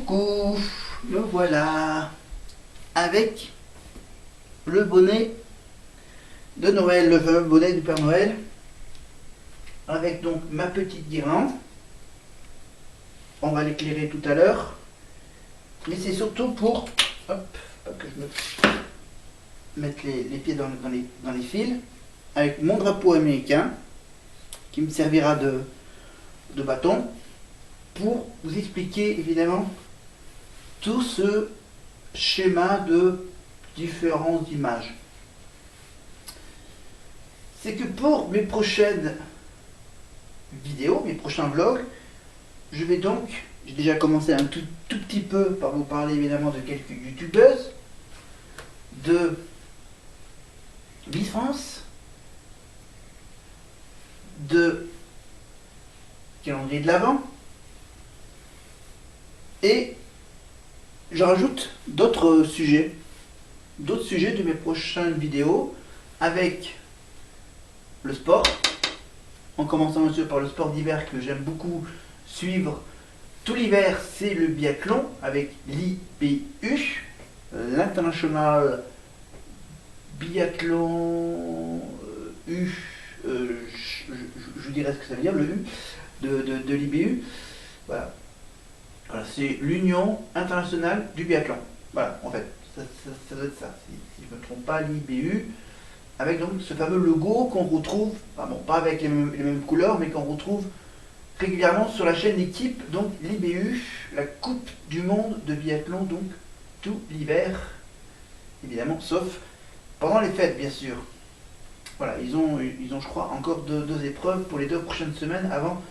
Coucou, me voilà avec le bonnet de Noël, le fameux bonnet du Père Noël, avec donc ma petite guirlande. On va l'éclairer tout à l'heure, mais c'est surtout pour, hop, pas que je me mette les pieds dans les fils, avec mon drapeau américain qui me servira de bâton pour vous expliquer évidemment tout ce schéma de différentes images. C'est que pour mes prochaines vidéos, mes prochains vlogs, je vais donc, j'ai déjà commencé un tout petit peu par vous parler évidemment de quelques youtubeuses, de Miss France, de calendrier de l'Avent, et je rajoute d'autres sujets de mes prochaines vidéos avec le sport, en commençant bien sûr par le sport d'hiver que j'aime beaucoup suivre tout l'hiver, c'est le biathlon avec l'IBU, l'International Biathlon U, je vous dirai ce que ça veut dire, le U de l'IBU. Voilà, c'est l'Union Internationale du Biathlon. Voilà, en fait, ça doit être ça, si je ne me trompe pas, l'IBU, avec donc ce fameux logo qu'on retrouve, enfin bon, pas avec les mêmes couleurs, mais qu'on retrouve régulièrement sur la chaîne d'équipe, donc l'IBU, la Coupe du Monde de Biathlon, donc tout l'hiver, évidemment, sauf pendant les fêtes, bien sûr. Voilà, ils ont je crois, encore deux épreuves pour les 2 prochaines semaines avant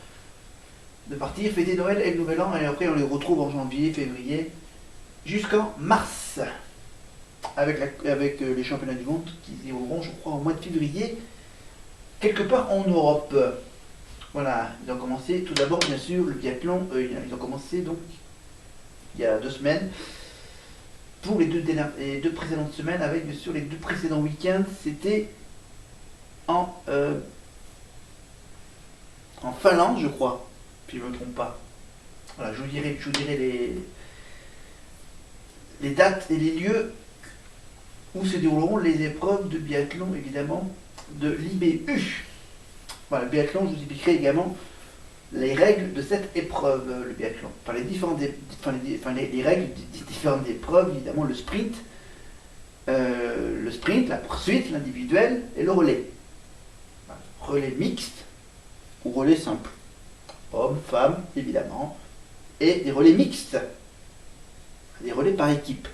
de partir fêter Noël et le Nouvel An, et après on les retrouve en janvier, février, jusqu'en mars, avec les championnats du monde qui se dérouleront, je crois, au mois de février, quelque part en Europe. Voilà, ils ont commencé tout d'abord, bien sûr, le biathlon, ils ont commencé donc il y a 2 semaines, pour les deux précédentes semaines, avec bien sûr les 2 précédents week-ends, c'était en Finlande, je crois, si je ne me trompe pas. Voilà, je vous dirai les dates et les lieux où se dérouleront les épreuves de biathlon, évidemment, de l'IBU. Voilà, le biathlon, je vous expliquerai également les règles de cette épreuve, le biathlon. Enfin, les règles des différentes épreuves, évidemment, le sprint, la poursuite, l'individuel et le relais. Voilà, relais mixte ou relais simple. Hommes, femmes, évidemment, et des relais mixtes, des relais par équipe.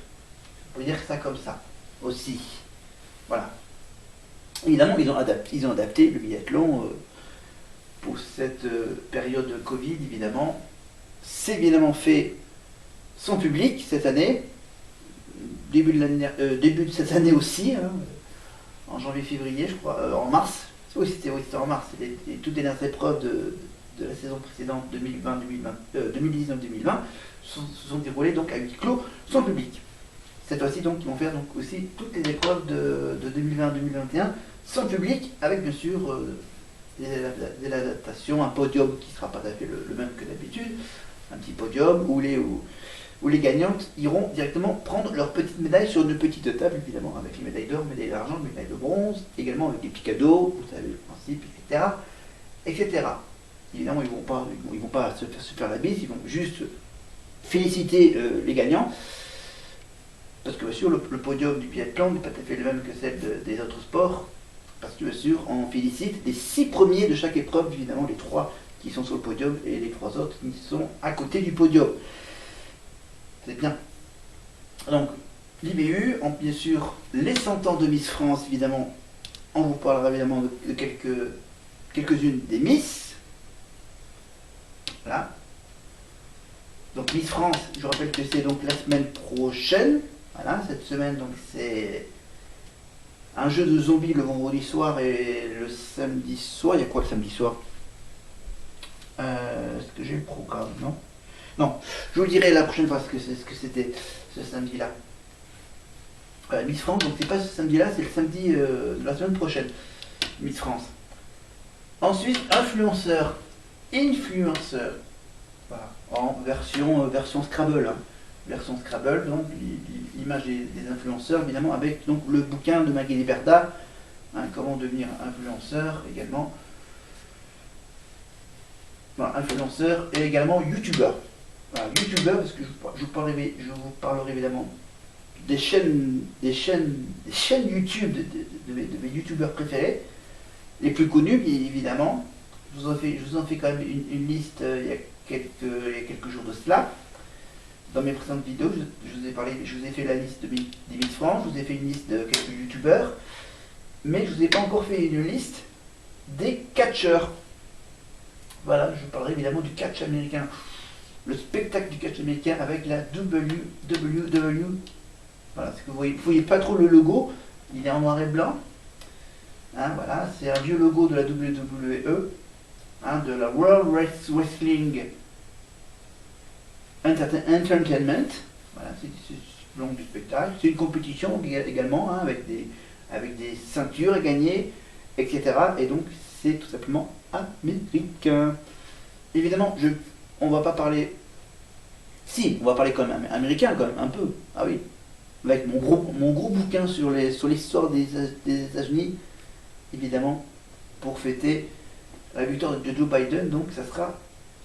On peut dire ça comme ça aussi. Voilà. Évidemment, ils ont adapté le biathlon pour cette période de Covid, évidemment. C'est évidemment fait sans public cette année, début de cette année aussi, hein, en janvier-février, je crois, en mars. Oui, c'était en mars. Toutes les dernières épreuves de la saison précédente 2019-2020 se sont déroulées donc à huis clos, sans public. Cette fois-ci, donc, ils vont faire donc aussi toutes les épreuves de 2020-2021 sans public, avec bien sûr des adaptations, un podium qui ne sera pas tout à fait le même que d'habitude, un petit podium où les gagnantes iront directement prendre leur petite médaille sur une petite table, évidemment, avec les médailles d'or, médailles d'argent, médailles de bronze, également avec des petits cadeaux, vous savez le principe, etc. etc. Évidemment, ils vont pas se faire la bise, ils vont juste féliciter les gagnants, parce que bien sûr, le podium du biathlon n'est pas tout à fait le même que celle des autres sports, parce que bien sûr, on félicite les 6 premiers de chaque épreuve, évidemment, les 3 qui sont sur le podium et les 3 autres qui sont à côté du podium. C'est bien. Donc, l'IBU, bien sûr, les 100 ans de Miss France, évidemment, on vous parlera évidemment de quelques-unes des Miss. Voilà. Donc, Miss France, je rappelle que c'est donc la semaine prochaine. Voilà, cette semaine, donc c'est un jeu de zombies le vendredi soir et le samedi soir. Il y a quoi le samedi soir? Est-ce que j'ai le programme? Non. Non, je vous le dirai la prochaine fois ce que c'était ce samedi-là. Miss France, donc c'est pas ce samedi-là, c'est le samedi de la semaine prochaine. Miss France. Ensuite, influenceur. Voilà, en version Scrabble. Hein. version Scrabble, donc l'image des influenceurs, évidemment, avec donc le bouquin de Maggie Liberda, hein, comment devenir influenceur également. Voilà, influenceur et également youtubeur. Voilà, youtubeur, parce que je vous parlerai évidemment des chaînes YouTube de mes youtubeurs préférés, les plus connus, bien évidemment. Je vous en fais quand même une liste il y a quelques jours de cela. Dans mes précédentes vidéos, je vous ai fait la liste des 1000 francs, je vous ai fait une liste de quelques youtubeurs, mais je ne vous ai pas encore fait une liste des catcheurs. Voilà, je parlerai évidemment du catch américain. Le spectacle du catch américain avec la WWE. Voilà, que vous voyez pas trop le logo, il est en noir et blanc. Hein, voilà, c'est un vieux logo de la WWE, hein, de la World Wrestling Entertainment. Voilà, c'est le long du spectacle. C'est une compétition également, hein, avec des ceintures à gagner, etc. Et donc c'est tout simplement américain. Évidemment, on va pas parler. Si, on va parler quand même américain, quand même, un peu. Ah oui. Avec mon gros bouquin sur l'histoire des États-Unis, évidemment, pour fêter la victoire de Joe Biden. Donc ça sera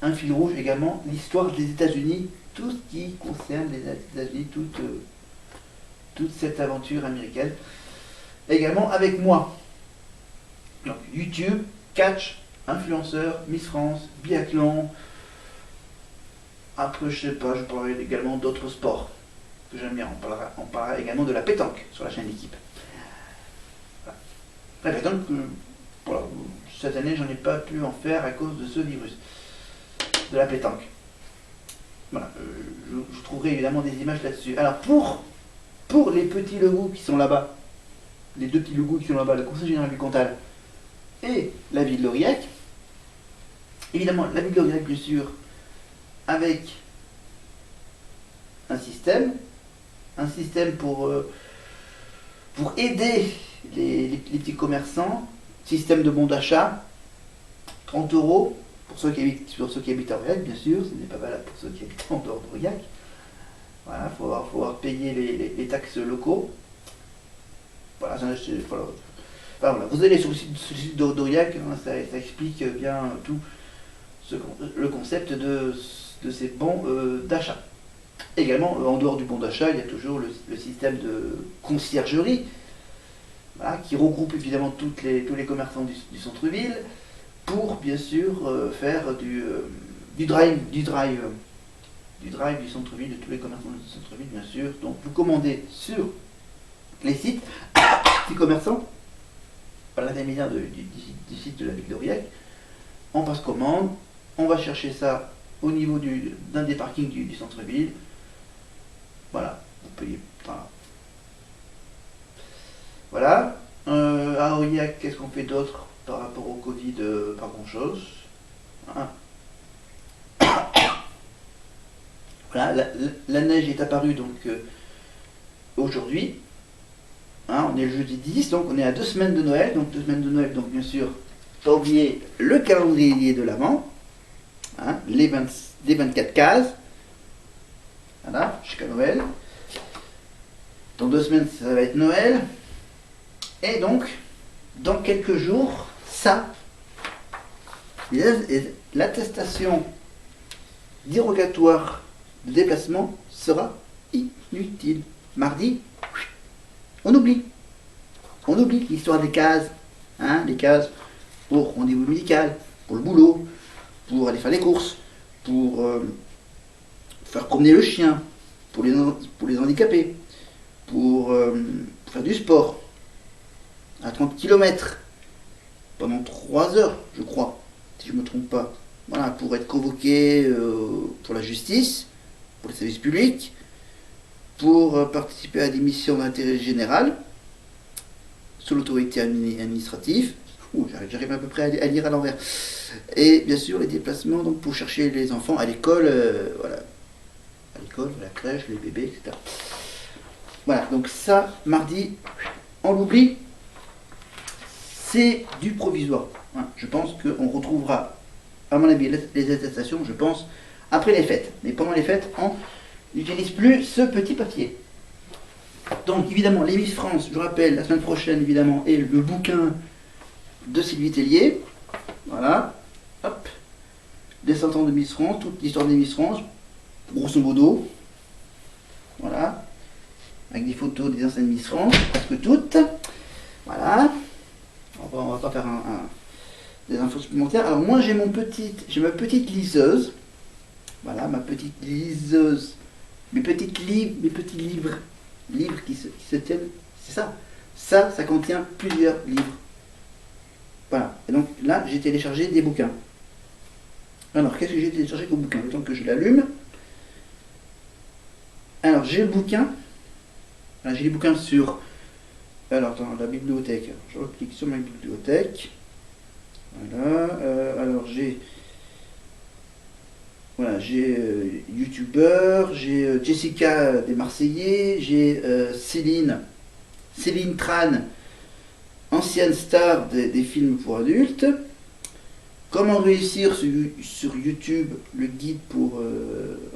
un fil rouge également, l'histoire des États-Unis, tout ce qui concerne les États-Unis, toute cette aventure américaine. Également avec moi. Donc YouTube, catch, influenceur, Miss France, biathlon. Après, je sais pas, je parlerai également d'autres sports que j'aime bien. On parlera également de la pétanque sur la chaîne d'équipe. Voilà. La pétanque, voilà, cette année, j'en ai pas pu en faire à cause de ce virus. De la pétanque. Voilà, je trouverai évidemment des images là-dessus. Alors, pour les petits logos qui sont là-bas, les deux petits logos qui sont là-bas, le Conseil général du Cantal et la ville d'Aurillac, évidemment, la ville d'Aurillac, bien sûr, avec un système pour aider les petits commerçants, système de bon d'achat, 30 € pour ceux qui habitent à Aurillac, bien sûr, ce n'est pas valable pour ceux qui habitent en dehors d'Aurillac. Voilà, il faut avoir payé les taxes locaux. Voilà, voilà, vous allez sur le site d'Aurillac, hein, ça explique bien tout le concept de ces bons d'achat. Également, en dehors du bon d'achat, il y a toujours le système de conciergerie, voilà, qui regroupe évidemment tous les commerçants du centre-ville pour bien sûr faire du drive du centre-ville, de tous les commerçants du centre-ville, bien sûr. Donc vous commandez sur les sites des commerçants par l'intermédiaire du site de la ville d'Aurillac. On passe commande, on va chercher ça au niveau d'un des parkings du centre-ville. Voilà, vous payez. Voilà. À Aurillac, qu'est-ce qu'on fait d'autre par rapport au Covid? Pas grand-chose. Hein. Voilà, la neige est apparue donc aujourd'hui. Hein, on est le jeudi 10, donc on est à 2 semaines de Noël. Donc 2 semaines de Noël, donc bien sûr, pas oublier le calendrier de l'Avent. Hein, les 24 cases. Voilà, jusqu'à Noël. Dans 2 semaines, ça va être Noël. Et donc, dans quelques jours, l'attestation dérogatoire de déplacement sera inutile. Mardi, on oublie. On oublie l'histoire des cases. Hein, les cases pour rendez-vous médical, pour le boulot, pour aller faire les courses, pour faire promener le chien, pour les handicapés, pour faire du sport à 30 km pendant 3 heures, je crois, si je ne me trompe pas. Voilà, pour être convoqué pour la justice, pour les services publics, pour participer à des missions d'intérêt général sous l'autorité administrative. J'arrive à peu près à lire à l'envers. Et bien sûr les déplacements donc pour chercher les enfants à l'école, voilà, à l'école, à la crèche, les bébés, etc. Voilà, donc ça, mardi, on l'oublie, c'est du provisoire. Hein. Je pense qu'on retrouvera, à mon avis, les attestations, je pense, après les fêtes. Mais pendant les fêtes, on n'utilise plus ce petit papier. Donc évidemment, les Miss France, je rappelle, la semaine prochaine évidemment, est le bouquin de Sylvie Tellier. Voilà, hop, des 100 ans de Miss France, toute l'histoire des Miss France, grosso modo. Voilà, avec des photos des anciennes Miss France, presque toutes. Voilà, on va pas faire des infos supplémentaires. Alors moi j'ai ma petite liseuse. Voilà, ma petite liseuse. Mes petits livres qui se tiennent. C'est ça. Ça contient plusieurs livres. Voilà. Et donc là, j'ai téléchargé des bouquins. Alors, qu'est-ce que j'ai téléchargé comme bouquin? Le temps que je l'allume. Alors, j'ai le bouquin. J'ai les bouquins sur. Alors, dans la bibliothèque. Je clique sur ma bibliothèque. Voilà. Alors, j'ai. Voilà, j'ai YouTubeur, j'ai Jessica des Marseillais, j'ai Céline Tran, ancienne star des films pour adultes. Comment réussir sur YouTube, le guide pour...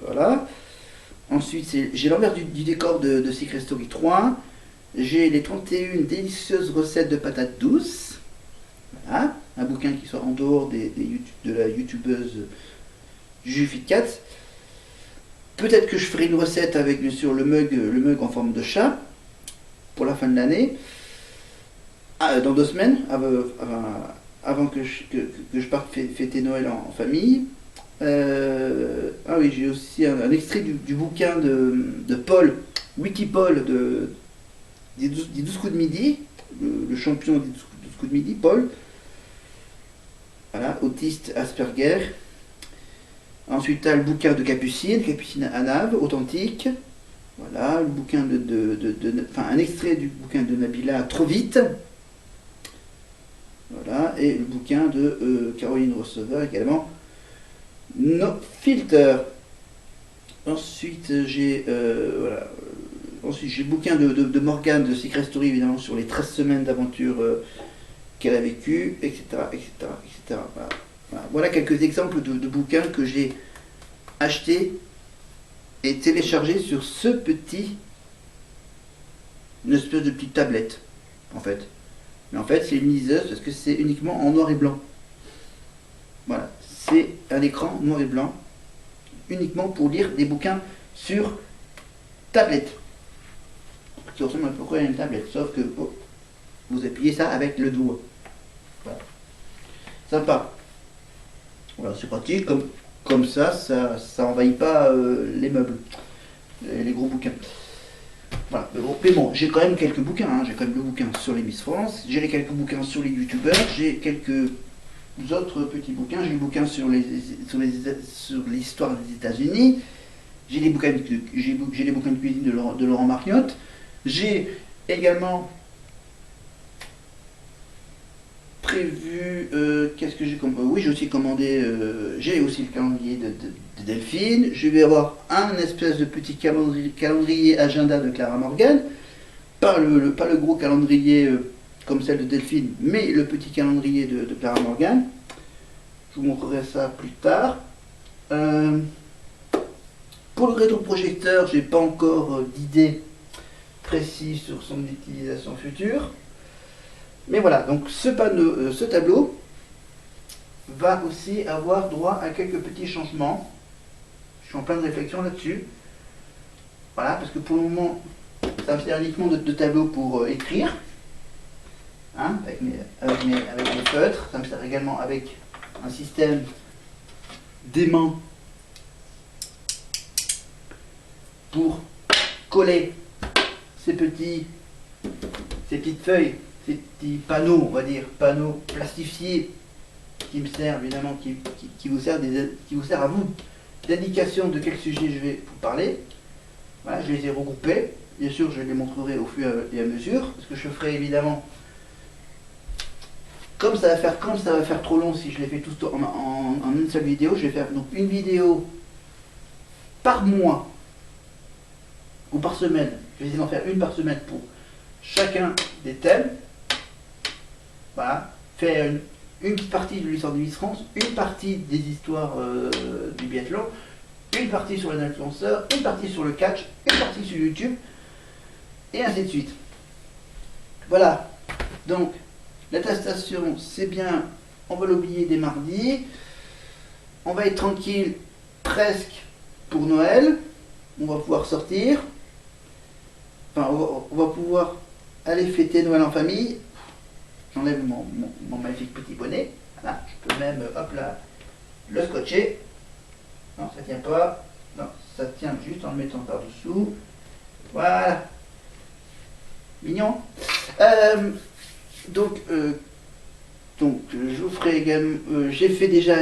voilà. Ensuite, j'ai l'envers du décor de Secret Story 3. J'ai les 31 délicieuses recettes de patates douces. Voilà, un bouquin qui sort en dehors de la youtubeuse Jufit4. Peut-être que je ferai une recette avec bien sûr le mug en forme de chat pour la fin de l'année. Dans 2 semaines, avant que je parte fêter Noël en famille. Ah oui, j'ai aussi un extrait du bouquin de Paul, Wikipol des 12 coups de midi, le champion des 12 coups de midi, Paul. Voilà, autiste Asperger. Ensuite, tu as le bouquin de Capucine Anave, authentique. Voilà, le bouquin un extrait du bouquin de Nabila, Trop vite. Voilà, et le bouquin de Caroline Receveur également, No Filter. Ensuite, j'ai voilà. Ensuite, j'ai le bouquin de Morgane de Secret Story, évidemment, sur les 13 semaines d'aventure qu'elle a vécues, etc. Voilà. Voilà quelques exemples de bouquins que j'ai achetés et téléchargés sur une espèce de petite tablette, en fait. Mais en fait, c'est une liseuse parce que c'est uniquement en noir et blanc. Voilà, c'est un écran noir et blanc, uniquement pour lire des bouquins sur tablette. Qui ressemble à peu près à une tablette, sauf que vous appuyez ça avec le doigt. Voilà. Sympa. Voilà, c'est pratique, comme ça envahit pas les meubles, les gros bouquins. Voilà, mais bon, j'ai quand même quelques bouquins, hein. J'ai quand même le bouquin sur les Miss France, j'ai quelques bouquins sur les youtubeurs, j'ai quelques autres petits bouquins, j'ai le bouquin sur l'histoire des États-Unis, j'ai les bouquins de cuisine de Laurent Mariotte, j'ai également prévu, qu'est-ce que j'ai commandé? Oui, j'ai aussi commandé, j'ai aussi le calendrier de Delphine. Je vais avoir un espèce de petit calendrier agenda de Clara Morgan, pas le gros calendrier comme celle de Delphine, mais le petit calendrier de Clara Morgan. Je vous montrerai ça plus tard. Pour le rétroprojecteur, j'ai pas encore d'idée précise sur son utilisation future. Mais voilà, donc ce tableau va aussi avoir droit à quelques petits changements. Je suis en pleine réflexion là-dessus. Voilà, parce que pour le moment, ça me sert uniquement de tableau pour écrire, hein, avec mes feutres. Ça me sert également avec un système d'aimant pour coller ces petites feuilles, ces petits panneaux, on va dire, panneaux plastifiés, qui me servent évidemment, qui vous sert à vous d'indication de quel sujet je vais vous parler. Voilà, je les ai regroupés. Bien sûr, je les montrerai au fur et à mesure, parce que je ferai évidemment, comme ça va faire trop long si je les fais tous en une seule vidéo, je vais faire donc une vidéo par mois ou par semaine. Je vais essayer d'en faire une par semaine pour chacun des thèmes. Voilà, faire une petite partie de l'histoire de Miss France, une partie des histoires du biathlon, une partie sur les influenceurs, une partie sur le catch, une partie sur YouTube, et ainsi de suite. Voilà, donc l'attestation c'est bien, on va l'oublier dès mardi, on va être tranquille presque pour Noël, on va pouvoir sortir, enfin on va pouvoir aller fêter Noël en famille. J'enlève mon magnifique petit bonnet, voilà, je peux même, hop là, le scotcher. Non, ça tient pas. Non, ça tient juste en le mettant par-dessous. Voilà. Mignon. Donc, je vous ferai également... j'ai fait déjà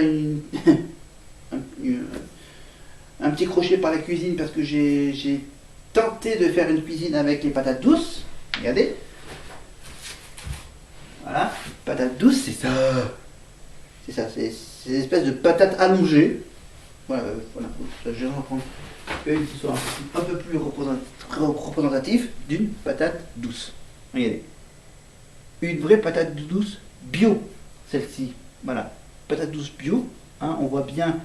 un petit crochet par la cuisine parce que j'ai tenté de faire une cuisine avec les patates douces. Regardez. Voilà. Patates douces, c'est ça. C'est ça, c'est des espèces de patates allongées. Voilà, je vais en prendre une qui soit un peu plus représentative d'une patate douce. Regardez. Une vraie patate douce bio, celle-ci. Voilà, patate douce bio. Hein, on voit bien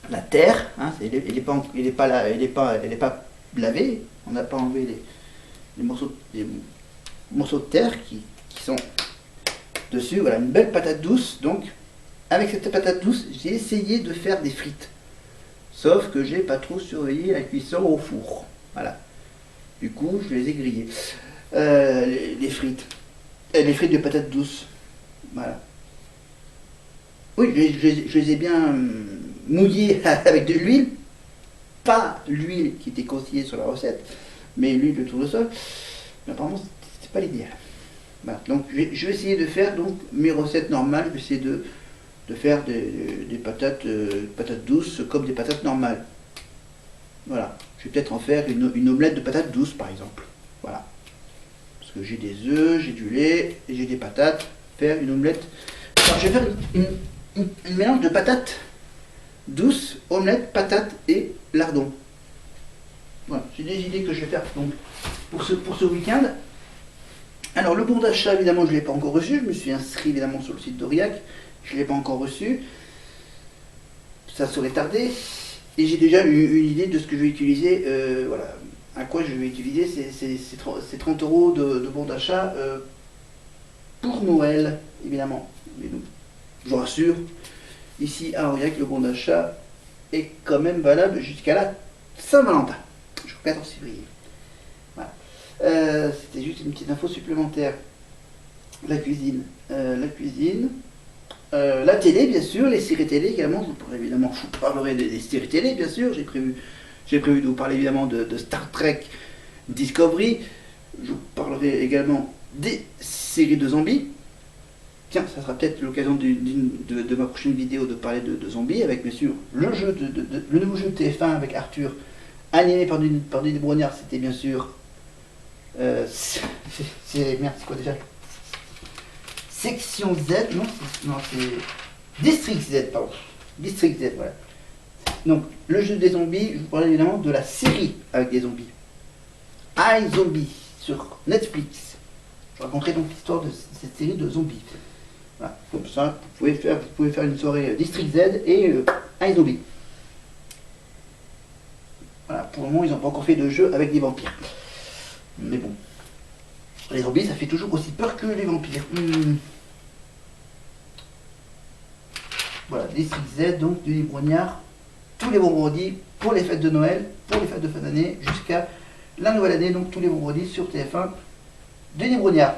la terre. Hein, elle n'est pas lavée. On n'a pas enlevé les morceaux de terre qui sont dessus. Voilà, une belle patate douce. Donc, avec cette patate douce, j'ai essayé de faire des frites. Sauf que j'ai pas trop surveillé la cuisson au four. Voilà. Du coup, je les ai grillées. Les frites. Les frites de patates douces. Voilà. Oui, je les ai bien mouillées avec de l'huile. Pas l'huile qui était conseillée sur la recette, mais l'huile de tournesol. Mais apparemment, c'était pas l'idéal. Voilà. Donc, je vais essayer de faire donc mes recettes normales. Je vais essayer de faire des patates douces comme des patates normales. Voilà. Je vais peut-être en faire une omelette de patates douces par exemple. Voilà. Parce que j'ai des œufs, j'ai du lait et j'ai des patates. Faire une omelette. Alors je vais faire une mélange de patates douces, omelette, patates et lardons. Voilà. C'est des idées que je vais faire donc pour ce week-end. Alors le bon d'achat évidemment je ne l'ai pas encore reçu. Je me suis inscrit évidemment sur le site d'Aurillac. Je ne l'ai pas encore reçu, ça serait tardé, et j'ai déjà eu une idée de ce que je vais utiliser, voilà, à quoi je vais utiliser ces 30 € de bon d'achat pour Noël, évidemment. Mais donc, je vous rassure, ici à Aurillac, le bon d'achat est quand même valable jusqu'à la Saint-Valentin, jusqu'au 14 février. Voilà. C'était juste une petite info supplémentaire. La cuisine. La télé, bien sûr, les séries télé également. Évidemment, je vous parlerai des séries télé, bien sûr. J'ai prévu de vous parler évidemment de Star Trek Discovery. Je vous parlerai également des séries de zombies. Tiens, ça sera peut-être l'occasion de ma prochaine vidéo de parler de zombies, avec bien sûr le nouveau jeu de TF1 avec Arthur, animé par Denis Brognard. C'était bien sûr. Merde, c'est quoi déjà? Section Z, non, c'est District Z, pardon. District Z, voilà. Donc, le jeu des zombies, je vous parlais évidemment de la série avec des zombies. iZombie sur Netflix. Je raconterai donc l'histoire de cette série de zombies. Voilà. Comme ça, vous pouvez faire une soirée District Z et iZombie. Voilà, pour le moment, ils n'ont pas encore fait de jeu avec des vampires. Mais bon. Les zombies, ça fait toujours aussi peur que les vampires. Voilà, District Z, donc Denis Brognard, tous les vendredis pour les fêtes de Noël, pour les fêtes de fin d'année, jusqu'à la nouvelle année, donc tous les vendredis sur TF1. Denis Brognard.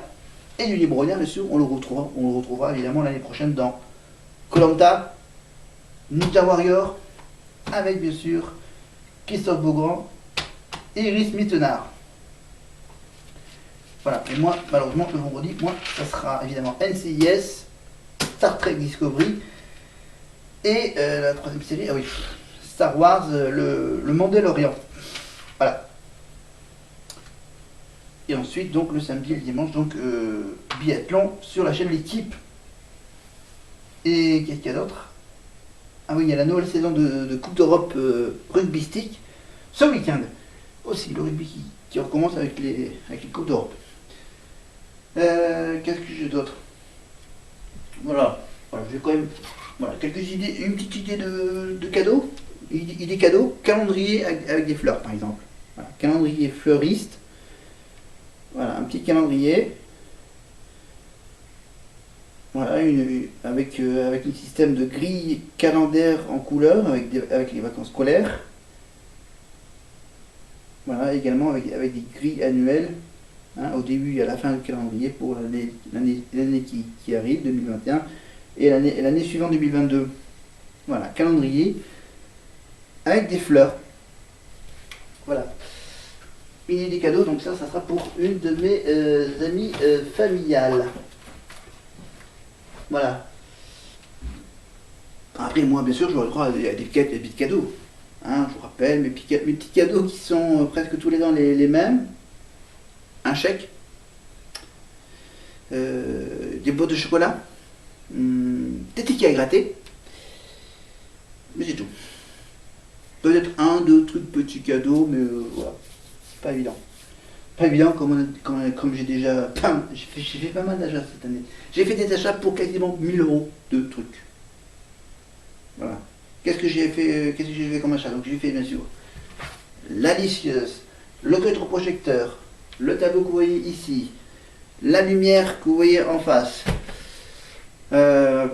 Et Denis Brognard, bien sûr, on le retrouvera évidemment l'année prochaine dans Koh-Lanta, Ninja Warrior, avec bien sûr Christophe Beaugrand et Iris Mittenard. Voilà, et moi, malheureusement, le vendredi, ça sera évidemment NCIS, Star Trek Discovery, et la troisième série, ah oui, Star Wars, le Mandalorian. Voilà. Et ensuite, donc, le samedi et le dimanche, donc, biathlon sur la chaîne L'équipe. Et qu'est-ce qu'il y a d'autre? Ah oui, il y a la nouvelle saison de Coupe d'Europe rugbystique, ce week-end. Aussi, le rugby qui recommence avec les Coupes d'Europe. Qu'est-ce que j'ai d'autre? Voilà, je vais quand même Voilà, quelques idées, une petite idée de cadeau. Idée cadeau, calendrier avec des fleurs par exemple. Voilà, calendrier fleuriste. Voilà, un petit calendrier. Voilà, avec un système de grille calendaire en couleur avec les vacances scolaires. Voilà, également avec des grilles annuelles, hein, au début et à la fin du calendrier pour l'année qui arrive, 2021, et l'année suivante, 2022. Voilà, calendrier avec des fleurs. Voilà. Et des cadeaux, donc ça sera pour une de mes amies familiales. Voilà. Après, moi, bien sûr, j'aurai le droit à des petits cadeaux. Hein, je vous rappelle, mes petits cadeaux qui sont presque tous les ans les mêmes. Un chèque, des boîtes de chocolat, des tickets à gratter, mais c'est tout. Peut-être un, deux trucs petits cadeaux, mais voilà, pas évident. Pas évident comme j'ai déjà... J'ai fait pas mal d'achats cette année. J'ai fait des achats pour quasiment 1000 euros de trucs. Voilà. Qu'est-ce que j'ai fait comme achat? Donc j'ai fait bien sûr la lisseuse, le rétroprojecteur, le tableau que vous voyez ici, la lumière que vous voyez en face, plein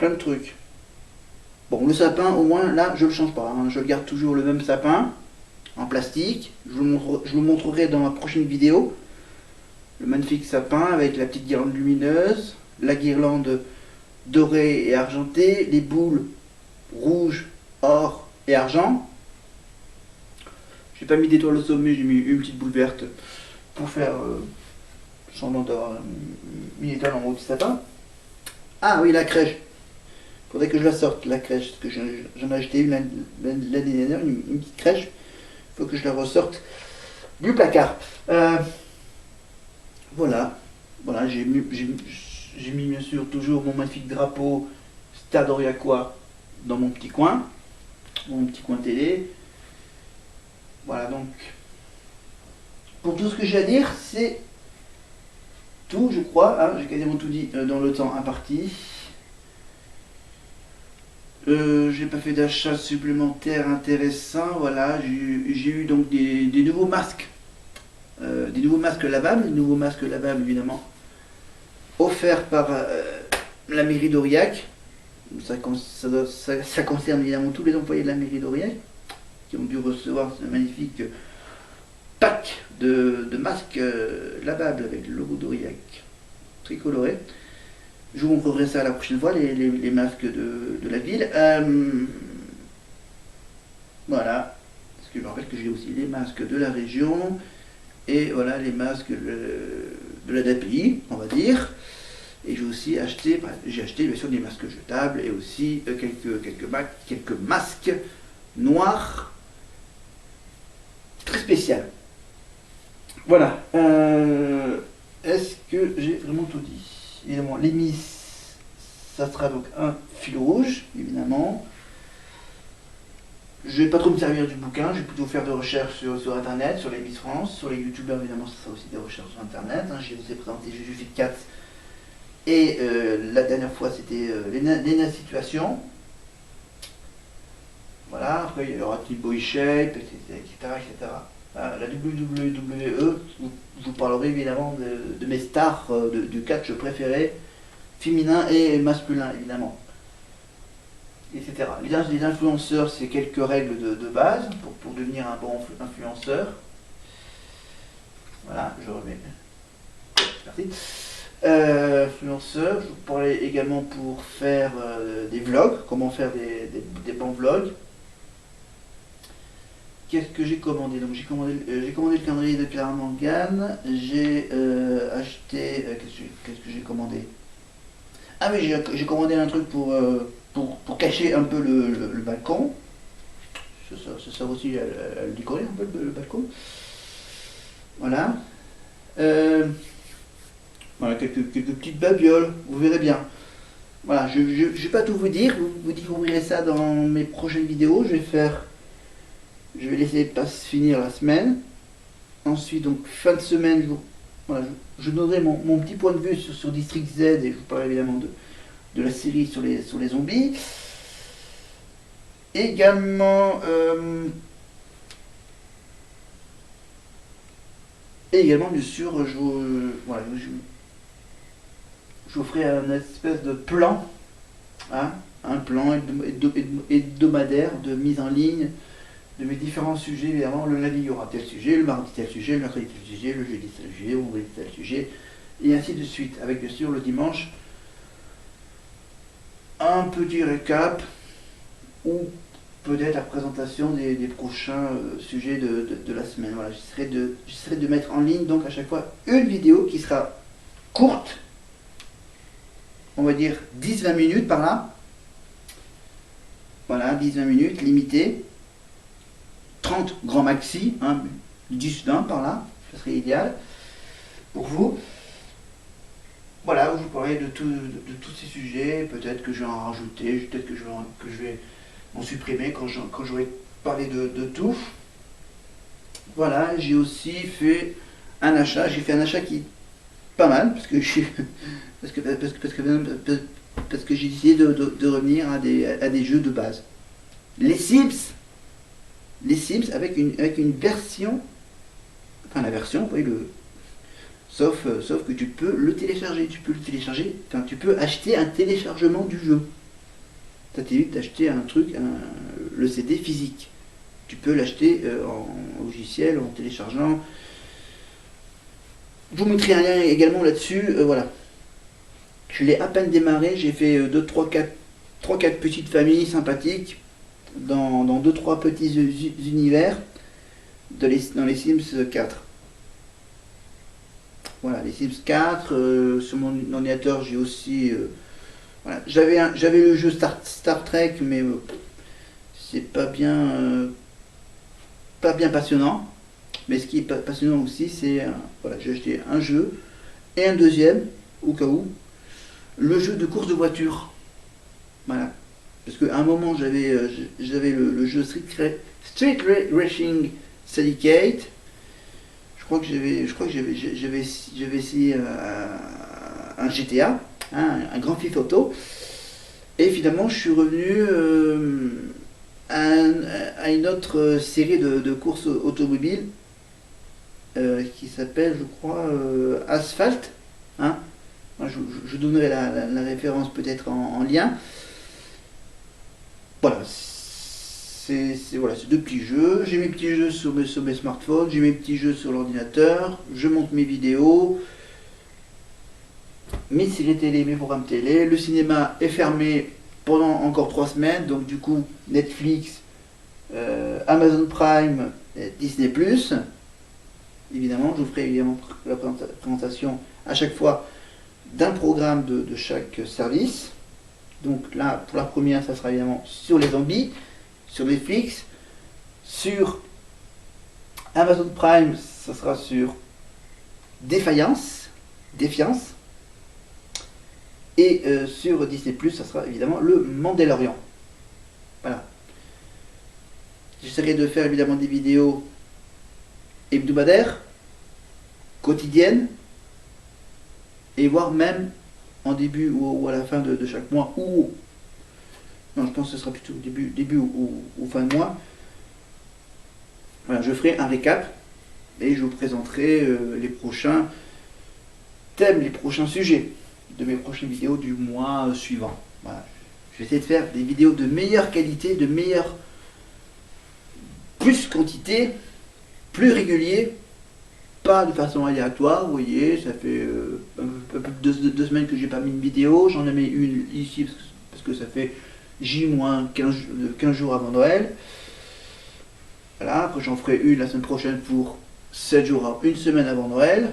de trucs. Bon, le sapin, au moins, là, je ne le change pas. Hein. Je garde toujours le même sapin, en plastique. Je vous le montrerai dans ma prochaine vidéo. Le magnifique sapin avec la petite guirlande lumineuse, la guirlande dorée et argentée, les boules rouges, or et argent. J'ai pas mis d'étoile au sommet, j'ai mis une petite boule verte pour faire semblant d'avoir mis une étoile en haut du sapin. Ah oui, la crèche. Faudrait que je la sorte, la crèche, parce que j'en ai acheté une l'année dernière, une petite crèche. Faut que je la ressorte du placard. Voilà. Voilà, j'ai mis bien sûr toujours mon magnifique drapeau Stade Aurillacois dans mon petit coin télé. Voilà, donc pour tout ce que j'ai à dire, c'est tout, je crois. Hein, j'ai quasiment tout dit dans le temps imparti. J'ai pas fait d'achat supplémentaire intéressant. Voilà, j'ai eu donc des nouveaux masques. Des nouveaux masques lavables, évidemment, offerts par la mairie d'Aurillac. Ça concerne évidemment tous les employés de la mairie d'Aurillac qui ont dû recevoir ce magnifique pack de masques lavables avec le logo d'Aurillac très coloré. Je vous montrerai ça la prochaine fois, les masques de la ville. Voilà. Parce que je me rappelle que j'ai aussi les masques de la région. Et voilà les masques de la DAPI, on va dire. Et j'ai aussi acheté, bien sûr des masques jetables et aussi quelques masques noirs très spéciaux. Voilà. Est-ce que j'ai vraiment tout dit? Évidemment, l'émice, ça sera donc un fil rouge, évidemment. Je vais pas trop me servir du bouquin, je vais plutôt faire des recherches sur internet, sur les Miss France, sur les youtubeurs évidemment, ça sera aussi des recherches sur internet. Hein. Je vous ai présenté Juju Cat et la dernière fois c'était Lena Situation. Voilà, après il y aura Team Boy Shape, etc. La WWE, je vous parlerai évidemment de mes stars du catch préférés, féminin et masculin évidemment. Etc. Les influenceurs, c'est quelques règles de base pour devenir un bon influenceur. Voilà, je remets. Merci. Influenceur, je vous parlais également pour faire des vlogs, comment faire des bons vlogs. Qu'est-ce que j'ai commandé? Donc j'ai commandé le calendrier de Clara Morgan. J'ai acheté. Qu'est-ce que j'ai commandé? Ah oui, j'ai commandé un truc pour cacher un peu le balcon. Ça sert aussi à décorer un peu le balcon. Voilà. Voilà, quelques petites babioles, vous verrez bien. Voilà, je ne vais pas tout vous dire, vous découvrirez ça dans mes prochaines vidéos. Je vais laisser finir la semaine. Ensuite, donc fin de semaine, voilà, je donnerai mon petit point de vue sur District Z et je vous parlerai évidemment de la série sur les zombies. Également, bien sûr, voilà, je vous ferai un espèce de plan, hein, un plan hebdomadaire de mise en ligne de mes différents sujets. Évidemment, le lundi il y aura tel sujet, le mardi tel sujet, le mercredi tel sujet, le jeudi tel sujet, le vendredi tel sujet, et ainsi de suite. Avec bien sûr le dimanche un petit récap ou peut-être la présentation des prochains sujets de la semaine. Voilà, j'essaierai de mettre en ligne donc à chaque fois une vidéo qui sera courte, on va dire 10-20 minutes par là. Voilà, 10-20 minutes, limitée. 30 grand maxi, hein, 10-20 par là, ce serait idéal pour vous. Voilà, où je vous parlerai de tous ces sujets. Peut-être que je vais en rajouter, peut-être que je vais en supprimer quand j'aurai parlé de tout. Voilà, j'ai aussi fait un achat. J'ai fait un achat qui est pas mal, parce que j'ai décidé de revenir à des jeux de base. Les Sims avec une version, enfin la version, vous voyez, sauf que tu peux le télécharger, enfin tu peux acheter un téléchargement du jeu. Ça t'évite d'acheter un truc, le CD physique. Tu peux l'acheter en logiciel, en téléchargeant. Je vous mettrai un lien également là-dessus, voilà. Je l'ai à peine démarré, j'ai fait 3-4 petites familles sympathiques dans 2-3 petits univers dans les Sims 4. Voilà, les Sims 4, sur mon ordinateur j'ai aussi... voilà. J'avais le jeu Star Trek, mais c'est pas bien passionnant. Mais ce qui est passionnant aussi, c'est... voilà, j'ai acheté un jeu et un deuxième, au cas où, le jeu de course de voiture. Voilà. Parce qu'à un moment, j'avais le jeu Street Racing Syndicate. Je crois que j'avais essayé un GTA, hein, un grand Theft Auto. Et finalement, je suis revenu à une autre série de courses automobiles qui s'appelle, je crois, Asphalt. Hein. Je donnerai la référence peut-être en lien. Voilà, c'est deux petits jeux. J'ai mes petits jeux sur mes smartphones, j'ai mes petits jeux sur l'ordinateur, je monte mes vidéos, mes séries télé, mes programmes télé. Le cinéma est fermé pendant encore 3 semaines, donc du coup Netflix, Amazon Prime, Disney+. Évidemment, je vous ferai évidemment la présentation à chaque fois d'un programme de chaque service. Donc là, pour la première, ça sera évidemment sur les zombies, sur Netflix, sur Amazon Prime, ça sera sur Défiance, et sur Disney+, ça sera évidemment le Mandalorian. Voilà. J'essaierai de faire évidemment des vidéos hebdomadaires, quotidiennes, et voire même en début ou à la fin de chaque mois, ou non, je pense que ce sera plutôt début ou fin de mois. Voilà, je ferai un récap et je vous présenterai les prochains thèmes, les prochains sujets de mes prochaines vidéos du mois suivant. Voilà. Je vais essayer de faire des vidéos de meilleure qualité, plus quantité, plus régulier, pas de façon aléatoire. Vous voyez, ça fait un peu plus de 2 semaines que j'ai pas mis une vidéo. J'en ai mis une ici parce que ça fait J-15 jours avant Noël. Voilà, après j'en ferai une la semaine prochaine pour 7 jours, une semaine avant Noël.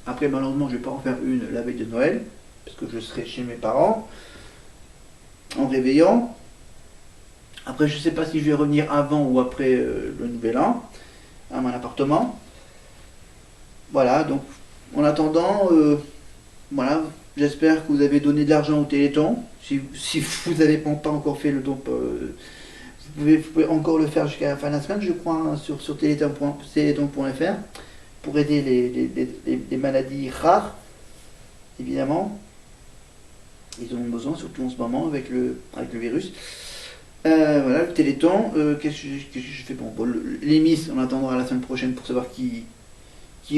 Après, malheureusement, je ne vais pas en faire une la veille de Noël, parce que je serai chez mes parents, en réveillant. Après, je ne sais pas si je vais revenir avant ou après le nouvel an, à mon appartement. Voilà, donc, en attendant, voilà, j'espère que vous avez donné de l'argent au Téléthon. Si vous n'avez pas encore fait le don, vous pouvez encore le faire jusqu'à la fin de la semaine, je crois, hein, sur téléthon.fr, pour aider les maladies rares, évidemment. Ils en ont besoin, surtout en ce moment avec le virus. Voilà, le Téléthon. Qu'est-ce que je fais? Bon, les Miss, on attendra la semaine prochaine pour savoir qui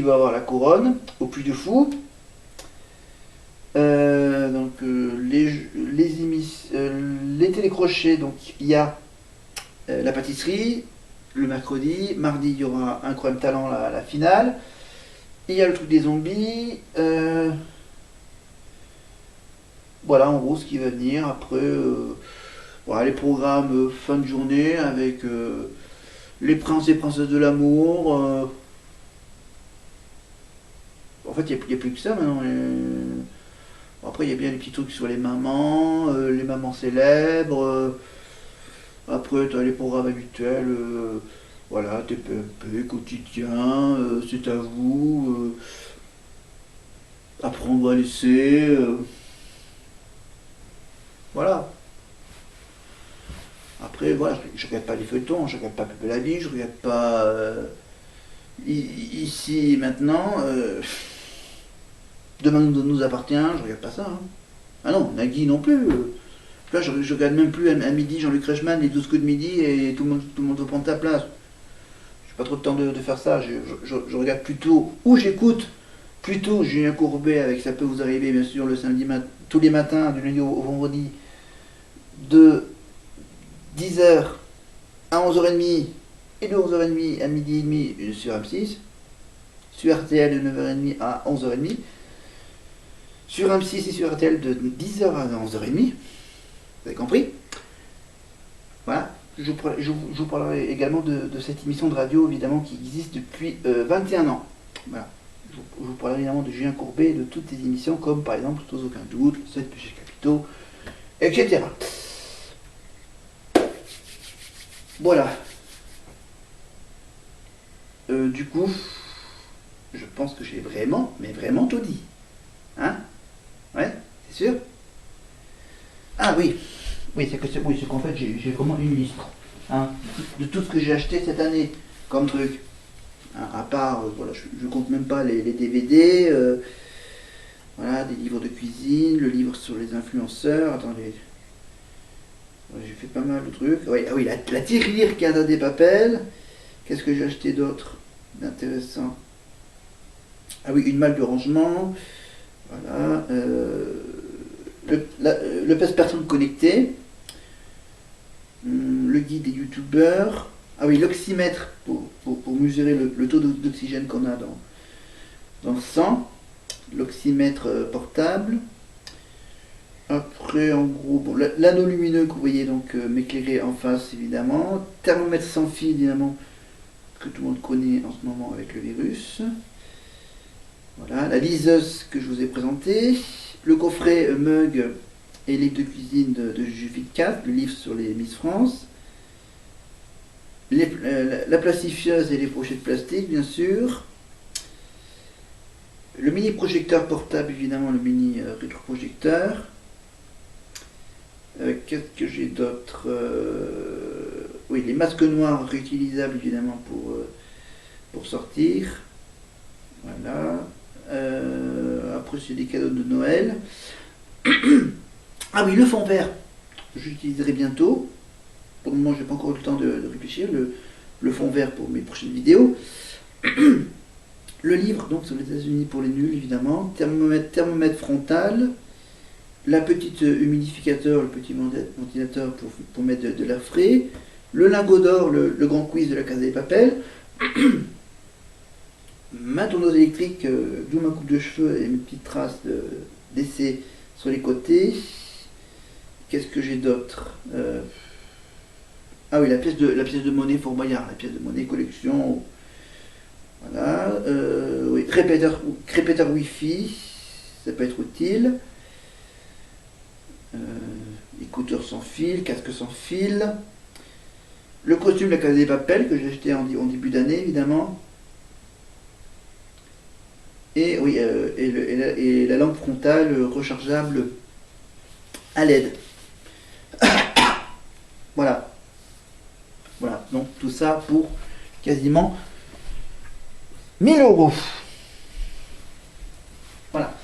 va avoir la couronne au Puy de Fou. Donc les télécrochets, donc il y a la pâtisserie le mercredi. Mardi, il y aura Incroyable Talent, la finale. Il y a le truc des zombies. Voilà en gros ce qui va venir. Après, voilà, les programmes fin de journée avec les princes et princesses de l'amour. En fait, il n'y a plus que ça maintenant. Bon, après, il y a bien les petits trucs sur les mamans célèbres. Après, tu as les programmes habituels. Voilà, TPMP, quotidien, c'est à vous. Apprendre à laisser. Voilà. Après, voilà, je regarde pas les feuilletons, je regarde pas Pépé la vie, je regarde pas ici maintenant. Demain nous appartient, je regarde pas ça. Hein. Ah non, Nagui non plus. Là, je regarde même plus à midi Jean-Luc Reichmann, les 12 coups de midi et tout le monde veut prendre ta place. J'ai pas trop de temps de faire ça. Je regarde plutôt, ou j'écoute plutôt Julien Courbet avec Ça peut vous arriver, bien sûr, le samedi tous les matins, du lundi au vendredi, de 10h à 11h30 et de 11h30 à midi et demi sur M6, sur RTL de 9h30 à 11h30, sur M6 et sur RTL de 10h à 11h30, vous avez compris? Voilà, je vous parlerai également de cette émission de radio évidemment qui existe depuis 21 ans. Voilà. Je vous parlerai évidemment de Julien Courbet et de toutes les émissions comme par exemple Sans aucun doute, 7 péchés capitaux, etc. Voilà. Du coup, je pense que j'ai vraiment, mais vraiment tout dit. Hein? Ouais, c'est sûr? Ah oui, c'est qu'en fait j'ai vraiment une liste hein, de tout ce que j'ai acheté cette année comme truc. Hein, à part, voilà, je compte même pas les DVD, voilà, des livres de cuisine, le livre sur les influenceurs. Attendez, j'ai fait pas mal de trucs. Oui, ah oui, la tirelire Casa des Papel. Qu'est-ce que j'ai acheté d'autre d'intéressant? Ah oui, une malle de rangement. Voilà. Le passe-personne connecté. Le guide des youtubeurs. Ah oui, l'oxymètre pour mesurer le taux d'oxygène qu'on a dans le sang. L'oxymètre portable. Après, en gros, bon, l'anneau lumineux que vous voyez donc m'éclairer en face évidemment. Thermomètre sans fil évidemment que tout le monde connaît en ce moment avec le virus. Voilà, la liseuse que je vous ai présentée. Le coffret mug et livre de cuisine de Julie 4, le livre sur les Miss France. La plastifieuse et les pochettes plastique, bien sûr. Le mini projecteur portable, évidemment, le mini rétroprojecteur. Qu'est-ce que j'ai d'autre? Oui, les masques noirs réutilisables, évidemment, pour sortir. Voilà. Après, c'est des cadeaux de Noël. Ah oui, le fond vert. J'utiliserai bientôt. Pour le moment, je n'ai pas encore eu le temps de réfléchir. Le fond vert pour mes prochaines vidéos. Le livre, donc, sur les États-Unis pour les nuls, évidemment. Thermomètre frontal. La petite humidificateur, le petit ventilateur pour mettre de l'air frais. Le lingot d'or, le grand quiz de la Casa des Papel. Ma tondeuse électrique, d'où ma coupe de cheveux et mes petites traces d'essai sur les côtés. Qu'est-ce que j'ai d'autre? Ah oui, la pièce de monnaie Fort Boyard, la pièce de monnaie collection. Voilà. Oui, répéteur Wi-Fi, ça peut être utile. Écouteurs sans fil, casque sans fil. Le costume de la Casa des Papel que j'ai acheté en début d'année, évidemment. Et oui, et la lampe frontale rechargeable à LED. Voilà. Voilà, donc tout ça pour quasiment 1000 €. Voilà.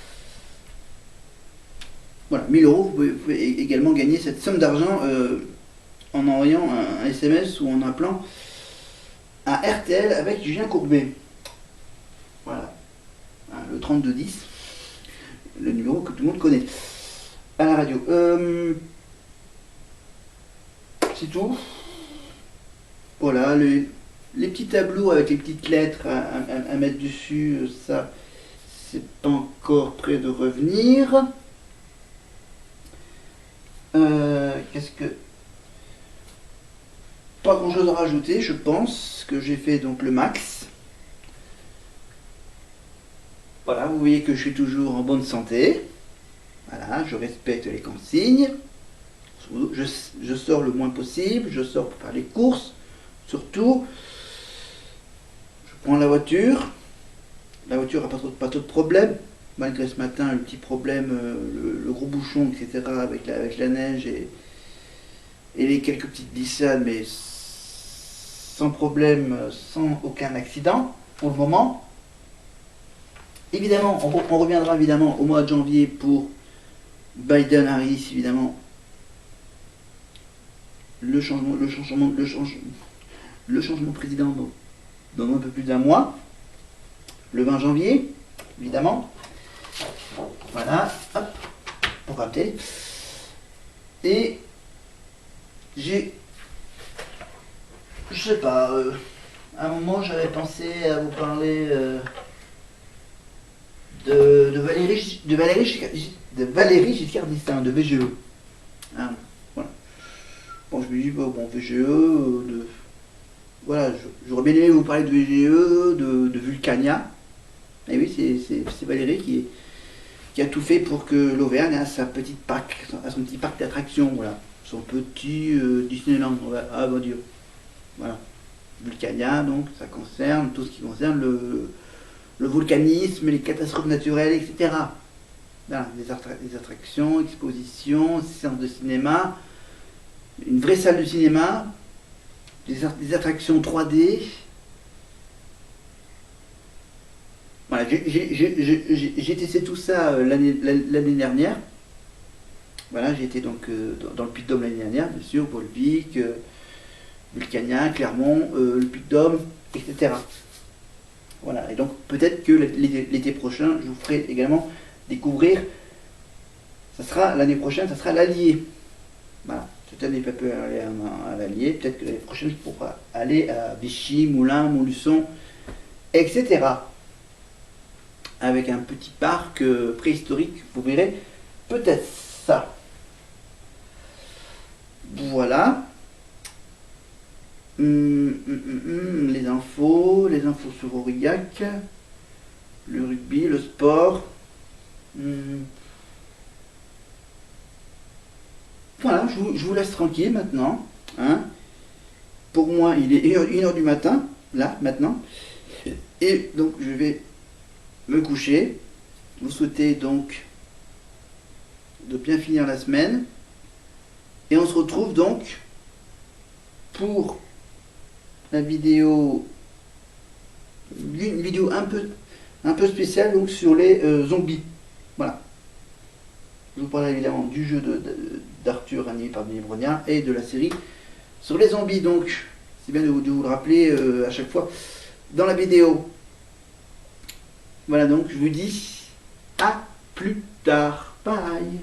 Voilà, 1000 euros, vous pouvez également gagner cette somme d'argent en envoyant un SMS ou en appelant à RTL avec Julien Courbet. Voilà, hein, le 3210, le numéro que tout le monde connaît à la radio. C'est tout. Voilà, les petits tableaux avec les petites lettres à mettre dessus, ça, c'est pas encore prêt de revenir. Qu'est-ce que... Pas grand chose à rajouter, je pense que j'ai fait donc le max. Voilà, vous voyez que je suis toujours en bonne santé. Voilà, je respecte les consignes. Je sors le moins possible, je sors pour faire les courses, surtout. Je prends la voiture. La voiture n'a pas trop de problème, malgré ce matin le petit problème, le gros bouchon, etc. avec la neige et les quelques petites glissades, mais sans problème, sans aucun accident pour le moment. Évidemment, on reviendra évidemment au mois de janvier pour Biden-Harris, évidemment. Le changement de président dans un peu plus d'un mois, le 20 janvier, évidemment. Voilà, hop, pour rappeler. Et je sais pas, à un moment j'avais pensé à vous parler de Valéry Giscard d'Estaing, de VGE. Hein, voilà. Bon, je me dis, bon, VGE, voilà, j'aurais bien aimé vous parler de VGE, de Vulcania. Et oui, c'est Valéry qui a tout fait pour que l'Auvergne a son petit parc d'attractions, voilà. Son petit Disneyland, ah mon Dieu. Voilà. Vulcania, donc, ça concerne tout ce qui concerne le volcanisme, les catastrophes naturelles, etc. Voilà, des attractions, expositions, séances de cinéma, une vraie salle de cinéma, des attractions 3D. Voilà, j'ai testé tout ça l'année dernière. Voilà, j'ai été donc dans le Puy-de-Dôme l'année dernière, bien sûr, Volvic, Vulcania, Clermont, le Puy-de-Dôme, etc. Voilà, et donc peut-être que l'été prochain, je vous ferai également découvrir, ça sera l'année prochaine, ça sera l'Allier. Voilà, cette année, je peux aller à l'Allier, peut-être que l'année prochaine, je pourrai aller à Vichy, Moulins, Montluçon, etc. Avec un petit parc préhistorique, vous verrez peut-être ça. Voilà. Les infos sur Aurillac, le rugby, le sport. Voilà, je vous laisse tranquille maintenant. Hein. Pour moi, il est 1h du matin, là, maintenant. Et donc, je vais me coucher. Vous souhaitez donc de bien finir la semaine. Et on se retrouve donc pour la vidéo, une vidéo un peu spéciale donc sur les zombies. Voilà. Je vous parlerai évidemment du jeu d'Arthur animé par Denis Brognard et de la série sur les zombies. Donc, c'est bien de vous le rappeler à chaque fois dans la vidéo. Voilà, donc je vous dis à plus tard. Bye.